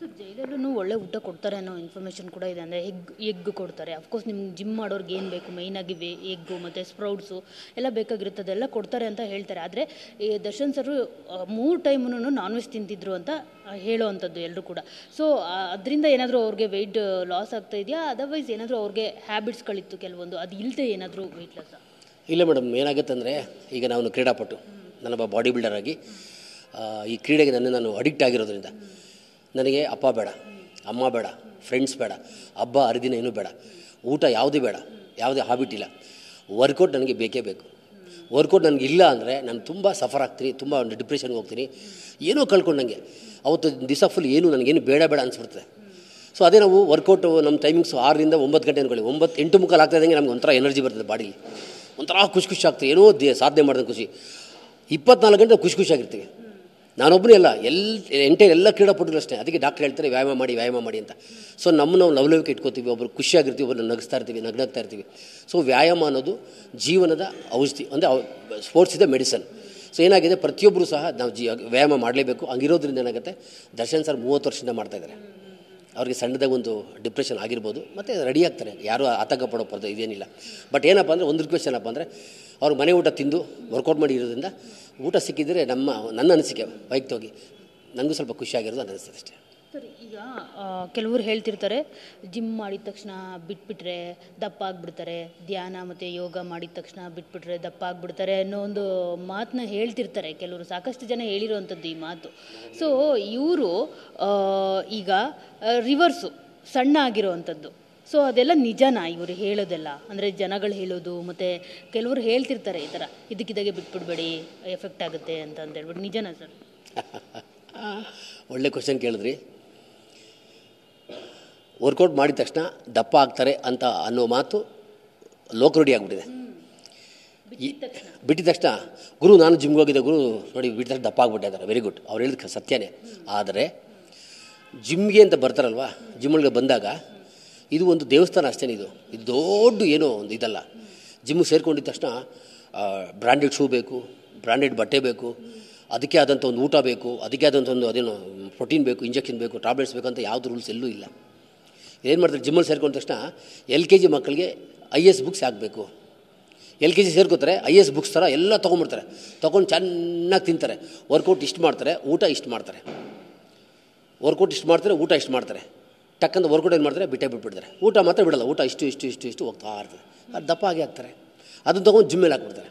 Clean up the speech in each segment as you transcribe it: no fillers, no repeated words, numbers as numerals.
Sir ಜೈಲಲ್ಲೂ ಒಳ್ಳೆ ಊಟ ಕೊಡ್ತಾರೆ ಅನ್ನೋ ಇನ್ಫಾರ್ಮೇಷನ್ ಕೂಡ ಇದೆ. ಅಂದರೆ ಎಗ್ ಕೊಡ್ತಾರೆ. ಅಫ್ಕೋರ್ಸ್ ನಿಮ್ಗೆ ಜಿಮ್ ಮಾಡೋರ್ಗೆ ಏನು ಬೇಕು ಮೈನಾಗಿ ಎಗ್ಗು ಮತ್ತು ಸ್ಪ್ರೌಟ್ಸು ಎಲ್ಲ ಬೇಕಾಗಿರುತ್ತೆ, ಅದೆಲ್ಲ ಕೊಡ್ತಾರೆ ಅಂತ ಹೇಳ್ತಾರೆ. ಆದರೆ ಈ ದರ್ಶನ್ ಸರು 3 ಟೈಮೂ ನಾನ್ ವೆಜ್ ತಿಂತಿದ್ರು ಅಂತ ಹೇಳೋವಂಥದ್ದು ಎಲ್ಲರೂ ಕೂಡ. ಸೊ ಅದರಿಂದ ಏನಾದರೂ ಅವ್ರಿಗೆ ವೆಯ್ಟ್ ಲಾಸ್ ಆಗ್ತಾ ಇದೆಯಾ, ಅದರ್ವೈಸ್ ಏನಾದರೂ ಅವ್ರಿಗೆ ಹ್ಯಾಬಿಟ್ಸ್ಗಳಿತ್ತು ಕೆಲವೊಂದು, ಅದು ಇಲ್ಲದೆ ಏನಾದರೂ ವೆಯ್ಟ್ ಲಾಸ್? ಇಲ್ಲ ಮೇಡಮ್, ಏನಾಗುತ್ತೆ ಅಂದರೆ ಈಗ ನಾನು ಕ್ರೀಡಾಪಟು, ನಾನೊಬ್ಬ ಬಾಡಿ ಬಿಲ್ಡರ್ ಆಗಿ ಈ ಕ್ರೀಡೆಗೆ ನಾನು ಅಡಿಕ್ಟ್ ಆಗಿರೋದ್ರಿಂದ ನನಗೆ ಅಪ್ಪ ಬೇಡ, ಅಮ್ಮ ಬೇಡ, ಫ್ರೆಂಡ್ಸ್ ಬೇಡ, ಹಬ್ಬ ಹರಿದಿನ ಏನೂ ಬೇಡ, ಊಟ ಯಾವುದೂ ಬೇಡ, ಯಾವುದೇ ಹಾಬಿಟ್ ಇಲ್ಲ. ವರ್ಕೌಟ್ ನನಗೆ ಬೇಕೇ ಬೇಕು. ವರ್ಕೌಟ್ ನನಗೆ ಇಲ್ಲ ಅಂದರೆ ನಾನು ತುಂಬ ಸಫರ್ ಆಗ್ತೀನಿ, ತುಂಬ ಒಂದು ಡಿಪ್ರೆಷನ್ಗೆ ಹೋಗ್ತೀನಿ, ಏನೋ ಕಳ್ಕೊಂಡಂಗೆ. ಅವತ್ತು ದಿವಸ ಫುಲ್ ನನಗೇನು ಬೇಡ ಅನಿಸ್ಬಿಡ್ತದೆ. ಸೊ ಅದೇ ನಾವು ವರ್ಕೌಟು ನಮ್ಮ ಟೈಮಿಂಗ್ಸು 6ರಿಂದ 9 ಗಂಟೆ ಅಂದ್ಕೊಳ್ಳಿ, 8:45 ಆಗ್ತಾಯಿದ್ದಂಗೆ ನಮ್ಗೆ ಒಂಥರ ಎನರ್ಜಿ ಬರ್ತದೆ ಬಾಡಿಲಿ, ಒಂಥರ ಖುಷಿ ಆಗ್ತದೆ, ಏನೋ ಸಾಧನೆ ಮಾಡಿದ ಖುಷಿ. 24 ಗಂಟೆ ಖುಷಿಯಾಗಿರ್ತೀವಿ. ನಾನೊಬ್ಬನೇ ಅಲ್ಲ, ಎಲ್ಲ ಕ್ರೀಡಾಪಟುಗಳು ಅಷ್ಟೇ. ಅದಕ್ಕೆ ಡಾಕ್ಟರ್ ಹೇಳ್ತಾರೆ ವ್ಯಾಯಾಮ ಮಾಡಿ ಅಂತ. ಸೊ ನಾವು ಲವಲವಿಕೆ ಇಟ್ಕೋತೀವಿ, ಒಬ್ಬರು ಖುಷಿಯಾಗಿರ್ತೀವಿ, ಒಬ್ಬರು ನಗ್ತಾ ಇರ್ತೀವಿ. ಸೊ ವ್ಯಾಯಾಮ ಅನ್ನೋದು ಜೀವನದ ಔಷಧಿ, ಅಂದರೆ ಸ್ಪೋರ್ಟ್ಸ್ ಇದೆ ಮೆಡಿಸನ್. ಸೊ ಏನಾಗಿದೆ, ಪ್ರತಿಯೊಬ್ಬರು ಸಹ ನಾವು ವ್ಯಾಯಾಮ ಮಾಡಲೇಬೇಕು. ಹಂಗಿರೋದ್ರಿಂದ ಏನಾಗುತ್ತೆ, ದರ್ಶನ್ ಸರ್ 30 ವರ್ಷದಿಂದ ಮಾಡ್ತಾಯಿದ್ದಾರೆ. ಅವ್ರಿಗೆ ಸಣ್ಣದಾಗ ಒಂದು ಡಿಪ್ರೆಷನ್ ಆಗಿರ್ಬೋದು, ಮತ್ತು ರೆಡಿ ಆಗ್ತಾರೆ, ಯಾರೂ ಆತಂಕ ಪಡೋ ಇದೇನಿಲ್ಲ. ಬಟ್ ಏನಪ್ಪ ಅಂದರೆ, ಒಂದು ರಿಕ್ವೆಸ್ಟ್ ಏನಪ್ಪ ಅಂದರೆ, ಅವ್ರು ಮನೆ ಊಟ ತಿಂದು ವರ್ಕೌಟ್ ಮಾಡಿ ಇರೋದ್ರಿಂದ ಊಟ ಸಿಕ್ಕಿದರೆ ನನ್ನ ಅನಿಸಿಕೆ ವೈಯಕ್ತಿಕವಾಗಿ ನನಗೂ ಸ್ವಲ್ಪ ಖುಷಿಯಾಗಿರೋದು ಅಂತ ಅನಿಸ್ತದೆ ಅಷ್ಟೇ. ಸರಿ, ಈಗ ಕೆಲವರು ಹೇಳ್ತಿರ್ತಾರೆ ಜಿಮ್ ಮಾಡಿದ ತಕ್ಷಣ ಬಿಟ್ಬಿಟ್ರೆ ದಪ್ಪ ಆಗಿಬಿಡ್ತಾರೆ, ಧ್ಯಾನ ಮತ್ತು ಯೋಗ ಮಾಡಿದ ತಕ್ಷಣ ಬಿಟ್ಬಿಟ್ರೆ ದಪ್ಪ ಆಗಿಬಿಡ್ತಾರೆ ಅನ್ನೋ ಒಂದು ಮಾತನ್ನ ಹೇಳ್ತಿರ್ತಾರೆ ಕೆಲವರು. ಸಾಕಷ್ಟು ಜನ ಹೇಳಿರುವಂಥದ್ದು ಈ ಮಾತು. ಸೊ ಇವರು ಈಗ ರಿವರ್ಸು ಸಣ್ಣ ಆಗಿರೋವಂಥದ್ದು. ಸೊ ಅದೆಲ್ಲ ನಿಜನಾ ಇವರು ಹೇಳೋದೆಲ್ಲ? ಅಂದರೆ ಜನಗಳು ಹೇಳೋದು, ಮತ್ತು ಕೆಲವರು ಹೇಳ್ತಿರ್ತಾರೆ ಈ ಥರ ಇದಕ್ಕಿದ್ದಾಗೆ ಬಿಟ್ಬಿಡ್ಬೇಡಿ ಎಫೆಕ್ಟ್ ಆಗುತ್ತೆ ಅಂತ ಹೇಳ್ಬಿಟ್ಟು, ನಿಜನಾ ಸರ್? ಒಳ್ಳೆ ಕ್ವಶನ್ ಕೇಳಿದ್ರಿ. ವರ್ಕೌಟ್ ಮಾಡಿದ ತಕ್ಷಣ ದಪ್ಪ ಆಗ್ತಾರೆ ಅಂತ ಅನ್ನೋ ಮಾತು ಲೋಕರೂಢಿ ಆಗಿಬಿಟ್ಟಿದೆ. ಬಿಟ್ಟಿದ ತಕ್ಷಣ ಗುರು ನಾನು ಜಿಮ್ಗೆ ಹೋಗಿದ್ದೆ ಗುರು ನೋಡಿ ಬಿಟ್ಟ ತಕ್ಷಣ ದಪ್ಪ ಆಗಿಬಿಟ್ಟೆ ಇದ್ದಾರೆ. ವೆರಿ ಗುಡ್, ಅವ್ರು ಹೇಳಿದ ಸತ್ಯನೇ. ಆದರೆ ಜಿಮ್ಗೆ ಅಂತ ಬರ್ತಾರಲ್ವ, ಜಿಮ್ಗಳಿಗೆ ಬಂದಾಗ ಇದು ಒಂದು ದೇವಸ್ಥಾನ ಅಷ್ಟೇ. ಇದು ದೊಡ್ಡ ಏನೋ ಒಂದು ಇದಲ್ಲ. ಜಿಮ್ಗೆ ಸೇರ್ಕೊಂಡಿದ್ದ ತಕ್ಷಣ ಬ್ರ್ಯಾಂಡೆಡ್ ಶೂ ಬೇಕು, ಬ್ರ್ಯಾಂಡೆಡ್ ಬಟ್ಟೆ ಬೇಕು, ಅದಕ್ಕೆ ಆದಂಥ ಒಂದು ಊಟ ಬೇಕು, ಅದಕ್ಕೆ ಆದಂಥ ಒಂದು ಅದೇನೋ ಪ್ರೋಟೀನ್ ಬೇಕು, ಇಂಜೆಕ್ಷನ್ ಬೇಕು, ಟ್ಯಾಬ್ಲೆಟ್ಸ್ ಬೇಕು ಅಂತ ಯಾವುದು ರೂಲ್ಸ್ ಎಲ್ಲೂ ಇಲ್ಲ. ಏನು ಮಾಡ್ತಾರೆ, ಜಿಮ್ಮಲ್ಲಿ ಸೇರ್ಕೊಂಡ ತಕ್ಷಣ LKG ಮಕ್ಕಳಿಗೆ IS ಬುಕ್ಸ್ ಆಗಬೇಕು. LKG ಸೇರ್ಕೋತಾರೆ, IS ಬುಕ್ಸ್ ಥರ ಎಲ್ಲ ತೊಗೊಂಡ್ಬಿಡ್ತಾರೆ. ತೊಗೊಂಡು ಚೆನ್ನಾಗಿ ತಿಂತಾರೆ. ವರ್ಕೌಟ್ ಇಷ್ಟು ಮಾಡ್ತಾರೆ, ಊಟ ಇಷ್ಟು ಮಾಡ್ತಾರೆ. ವರ್ಕೌಟ್ ಇಷ್ಟು ಮಾಡ್ತಾರೆ, ಊಟ ಇಷ್ಟು ಮಾಡ್ತಾರೆ. ಟಕ್ಕಂತ ವರ್ಕೌಟ್ ಏನು ಮಾಡ್ತಾರೆ, ಬಿಟ್ಬಿಡ್ತಾರೆ. ಊಟ ಮಾತ್ರ ಬಿಡಲ್ಲ, ಊಟ ಇಷ್ಟು ಹೋಗ್ತಾ ಇರ್ತದೆ. ಅದು ದಪ್ಪ ಆಗಿ ಆಗ್ತಾರೆ. ಅದನ್ನು ತೊಗೊಂಡು ಜಿಮ್ಮೇಲೆ ಹಾಕ್ಬಿಡ್ತಾರೆ.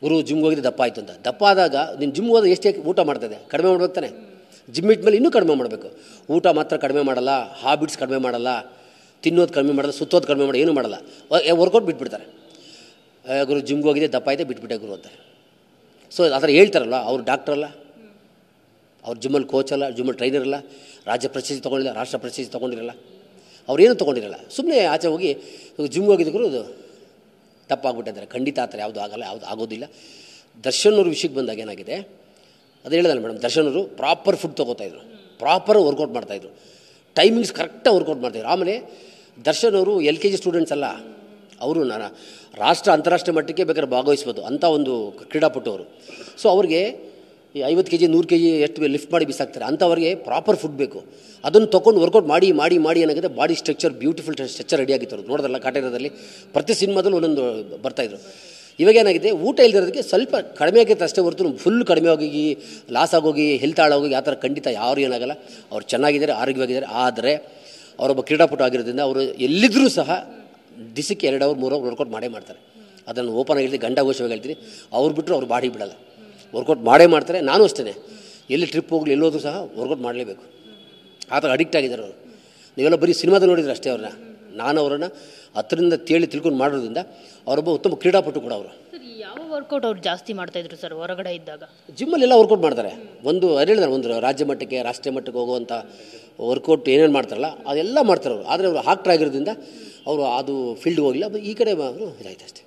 ಗುರು ಜಿಮ್ಗೆ ಹೋಗಿದ್ದೆ ದಪ್ಪ ಆಯಿತು ಅಂತ. ದಪ್ಪ ಆದಾಗ ನೀನು ಜಿಮ್ಗೆ ಹೋದಾಗ ಎಷ್ಟೇ ಊಟ ಮಾಡ್ತಾಯಿದೆ, ಕಡಿಮೆ ಮಾಡ್ಬೇಕು ತಾನೆ. ಜಿಮ್ ಇಟ್ಮೇಲೆ ಇನ್ನೂ ಕಡಿಮೆ ಮಾಡಬೇಕು. ಊಟ ಮಾತ್ರ ಕಡಿಮೆ ಮಾಡಲ್ಲ, ಹಾಬಿಟ್ಸ್ ಕಡಿಮೆ ಮಾಡಲ್ಲ, ತಿನ್ನೋದು ಕಡಿಮೆ ಮಾಡಲ್ಲ, ಸುತ್ತೋದು ಕಡಿಮೆ ಮಾಡೋ ಏನೂ ಮಾಡಲ್ಲ. ವರ್ಕೌಟ್ ಬಿಟ್ಬಿಡ್ತಾರೆ. ಗುರು ಜಿಮ್ಗೆ ಹೋಗಿದ್ದೆ ದಪ್ಪ ಆಯಿತೆ ಬಿಟ್ಬಿಟ್ಟೆ ಗುರು ಅಂತಾರೆ. ಸೊ ಆ ಥರ ಹೇಳ್ತಾರಲ್ಲ, ಅವ್ರು ಡಾಕ್ಟ್ರ್ ಅಲ್ಲ, ಅವ್ರು ಜಿಮ್ಮಲ್ಲಿ ಕೋಚ್ ಅಲ್ಲ, ಜಿಮ್ಮಲ್ಲಿ ಟ್ರೈನರ್ ಅಲ್ಲ, ರಾಜ್ಯ ಪ್ರಶಸ್ತಿ ತೊಗೊಂಡಿಲ್ಲ, ರಾಷ್ಟ್ರ ಪ್ರಶಸ್ತಿ ತೊಗೊಂಡಿರಲ್ಲ, ಅವ್ರೇನು ತೊಗೊಂಡಿರಲ್ಲ. ಸುಮ್ಮನೆ ಆಚೆ ಹೋಗಿ ಜಿಮ್ಗೆ ಹೋಗಿದ್ರು ಅದು ದಪ್ಪ ಆಗ್ಬಿಟ್ಟಿದ್ದಾರೆ. ಖಂಡಿತ ಆ ಥರ ಯಾವುದು ಆಗಲ್ಲ, ಯಾವುದು ಆಗೋದಿಲ್ಲ. ದರ್ಶನ್ ಅವ್ರ ವಿಷಯಕ್ಕೆ ಬಂದಾಗ ಏನಾಗಿದೆ, ಅದು ಹೇಳಿದಲ್ಲ ಮೇಡಮ್, ದರ್ಶನ್ ಅವರು ಪ್ರಾಪರ್ ಫುಡ್ ತೊಗೋತಾಯಿದ್ರು, ಪ್ರಾಪರ್ ವರ್ಕೌಟ್ ಮಾಡ್ತಾಯಿದ್ರು, ಟೈಮಿಂಗ್ಸ್ ಕರೆಕ್ಟಾಗಿ ವರ್ಕೌಟ್ ಮಾಡ್ತಾಯಿದ್ರು. ಆಮೇಲೆ ದರ್ಶನ್ ಅವರು LKG ಸ್ಟೂಡೆಂಟ್ಸ್ ಅಲ್ಲ, ಅವರು ರಾಷ್ಟ್ರ ಅಂತಾರಾಷ್ಟ್ರೀಯ ಮಟ್ಟಕ್ಕೆ ಬೇಕಾದ್ರೆ ಭಾಗವಹಿಸ್ಬೋದು ಅಂಥ ಒಂದು ಕ್ರೀಡಾಪಟು ಅವರು. ಸೊ ಅವ್ರಿಗೆ 50 kg 100 kg ಎಷ್ಟು ಲಿಫ್ಟ್ ಮಾಡಿ ಬಿಸಾಕ್ತಾರೆ ಅಂಥವ್ರಿಗೆ ಪ್ರಾಪರ್ ಫುಡ್ ಬೇಕು. ಅದನ್ನು ತೊಗೊಂಡು ವರ್ಕೌಟ್ ಮಾಡಿ ಏನಾಗಿದೆ, body structure beautiful structure ready ಆಗಿತ್ತು. ನೋಡೋದಲ್ಲ ಕಾಟೇರದಲ್ಲಿ ಪ್ರತಿ ಸಿನಿಮಾದಲ್ಲೂ ಒಂದೊಂದು ಬರ್ತಾಯಿದ್ರು. ಇವಾಗ ಏನಾಗಿದೆ, ಊಟ ಇಲ್ದಿರೋದಕ್ಕೆ ಸ್ವಲ್ಪ ಕಡಿಮೆ ಆಗಿರುತ್ತೆ ಅಷ್ಟೇ ಹೊರತು ಫುಲ್ ಕಡಿಮೆ ಆಗಿ ಲಾಸ್ ಆಗೋಗಿ ಹೆಲ್ತ್ ಹಾಳಾಗೋಗಿ ಆ ಥರ ಖಂಡಿತ ಯಾರು ಏನಾಗಲ್ಲ. ಅವ್ರು ಚೆನ್ನಾಗಿದ್ದಾರೆ, ಆರೋಗ್ಯವಾಗಿದ್ದಾರೆ. ಆದರೆ ಅವರೊಬ್ಬ ಕ್ರೀಡಾಪಟು ಆಗಿರೋದ್ರಿಂದ ಅವರು ಎಲ್ಲಿದ್ದರೂ ಸಹ ದಿಸಕ್ಕೆ 2 ಅವರ್ 3 ಅವರ್ ವರ್ಕೌಟ್ ಮಾಡೇ ಮಾಡ್ತಾರೆ. ಅದನ್ನು ಓಪನ್ ಆಗಿರ್ತೀನಿ, ಗಂಡಾಘೋಷವಾಗಿ ಹೇಳ್ತೀನಿ. ಅವ್ರು ಬಿಟ್ಟರು ಅವ್ರು ಬಾಡಿ ಬಿಡಲ್ಲ, ವರ್ಕೌಟ್ ಮಾಡೇ ಮಾಡ್ತಾರೆ. ನಾನು ಅಷ್ಟೇ, ಎಲ್ಲಿ ಟ್ರಿಪ್ ಹೋಗಲಿ ಎಲ್ಲೋದ್ರೂ ಸಹ ವರ್ಕೌಟ್ ಮಾಡಲೇಬೇಕು. ಆ ಥರ ಅಡಿಕ್ಟ್ ಆಗಿದ್ದಾರೆ ಅವರು. ನೀವೆಲ್ಲ ಬರೀ ಸಿನಿಮಾದಲ್ಲಿ ನೋಡಿದ್ರೆ ಅಷ್ಟೇ ಅವ್ರನ್ನ. ನಾನು ಅವರನ್ನು ಹತ್ತರಿಂದ ತಿಳ್ಕೊಂಡು ಮಾಡೋದ್ರಿಂದ ಅವರೊಬ್ಬ ಉತ್ತಮ ಕ್ರೀಡಾಪಟು ಕೂಡ ಅವರು. ಸರ್, ಯಾವ ವರ್ಕೌಟ್ ಅವ್ರು ಜಾಸ್ತಿ ಮಾಡ್ತಾಯಿದ್ರು ಸರ್ ಹೊರಗಡೆ ಇದ್ದಾಗ? ಜಿಮ್ಮಲ್ಲಿ ಎಲ್ಲ ವರ್ಕೌಟ್ ಮಾಡ್ತಾರೆ. ಹೇಳಿದಾರೆ, ಒಂದು ರಾಜ್ಯ ಮಟ್ಟಕ್ಕೆ ರಾಷ್ಟ್ರೀಯ ಮಟ್ಟಕ್ಕೆ ಹೋಗುವಂಥ ವರ್ಕೌಟ್ ಏನೇನು ಮಾಡ್ತಾರಲ್ಲ ಅದೆಲ್ಲ ಮಾಡ್ತಾರೆ ಅವರು. ಆದರೆ ಅವರು ಆಕ್ಟರ್ ಆಗಿರೋದ್ರಿಂದ ಅವರು ಅದು ಫೀಲ್ಡ್ಗೆ ಹೋಗಿಲ್ಲ. ಈ ಕಡೆ ಅವರು ಇದಾಯ್ತು ಅಷ್ಟೇ.